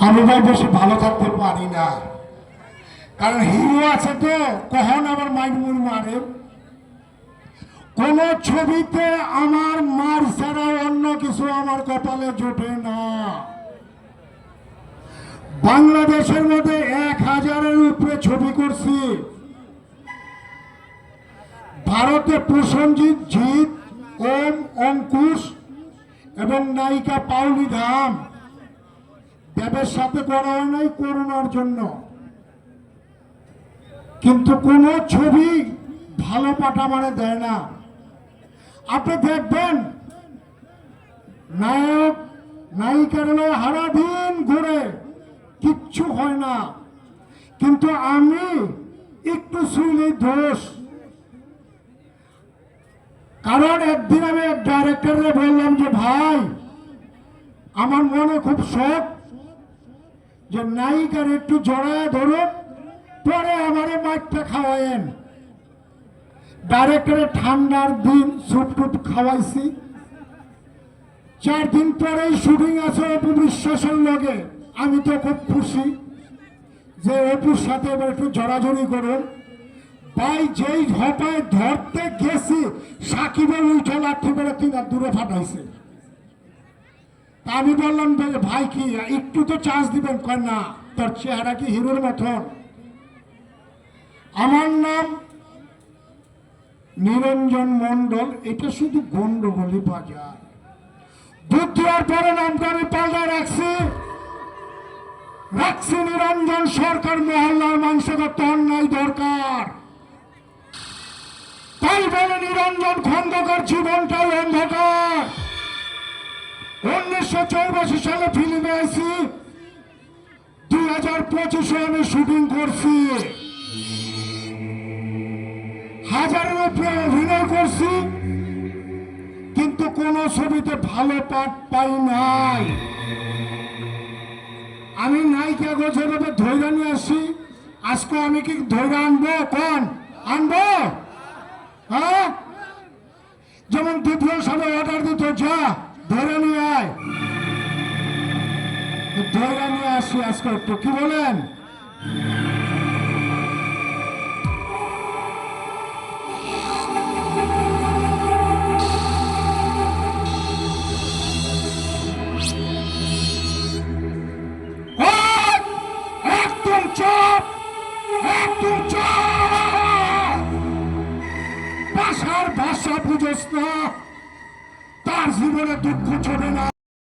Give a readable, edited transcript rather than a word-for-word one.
আমি ভাই বেশি ভালো থাকতে পারি না, কারণ হিরো আছে তো কখন আবার মাইমুর মারে। কোন ছবিতে আমার মার ছাড়া অন্য কিছু আমার কপালে জোটে না। বাংলাদেশের মধ্যে 1000-এর উপরে ছবি করছি। ভারতে প্রসেনজিৎ, জিৎ, ওম, অঙ্কুশ এবং নায়িকা পাওলি ধাম দেবের সাথে করা হয় নাই করোনার জন্য। কিন্তু কোন ছবি ভালো পাটা মানে দেয় না। আপনি দেখবেন নায়ক নায়িকার হারা দিন ঘুরে কিচ্ছু হয় না, কিন্তু আমি একটু শুইলেই দোষ। কারণ একদিন আমি এক ডাইরেক্টরে বললাম যে ভাই আমার মনে খুব শখ যে নায়িকার একটু জড়ায় ধরুন, পরে আমারে মাইকটা খাওয়ায়েন। ডাইরেক্টরে ঠান্ডার দিন স্যুপ টুপ খাওয়াইছি। 4 দিন পরেই শুটিং আছে অপু বিশ্বাসের লগে। আমি তো খুব খুশি যে অপুর সাথে এবার একটু জড়াজড়ি করুন। ভাই যেই হঠাৎ ধরতে গেছি সাকিবের উঠে লাঠি বেড়ে 3 হাত দূরে ফাটাইছে। আমি বললাম ভাই কি একটু তো চান্স দিবেন? কয় না, তোর চেহারা কি হিরোর মতন। আমার নাম নিরঞ্জন মন্ডল, এটা শুধু গন্ডগোলি বাজার। বুদ্ধি হওয়ার পরে নামটা আমি পাল্টায় রাখছি নিরঞ্জন সরকার। মহল্লার মানুষের তো অন্যায় দরকার, তাই বলে নিরঞ্জন খন্দকার জীবনটাই অন্ধকার। 1984 সালে ফিল্মে আইছি, 2025-এ আমি শুটিং করছি। 1000-এর উপরে অভিনয় করছি, কিন্তু কোন ছবিতে ভালো পাঠ পাই নাই। আমি নায়িকা গোছাভাবে ধৈর্য নিয়ে আসছি। আজকে আমি কি ধৈর্য আনবো? কোন আনবো? হ্যাঁ, যেমন দ্বিতীয় সবাই অর্ডার দিত, যা ধৈর্য নিয়ে আয়। ধৈর্য নিয়ে আসছি আজকে একটু, কি বলেন? একদম চুপ, একদম চুপ। ভাষার ভাষা বুঝোস না, তার জীবনে দুঃখ ছোটে না।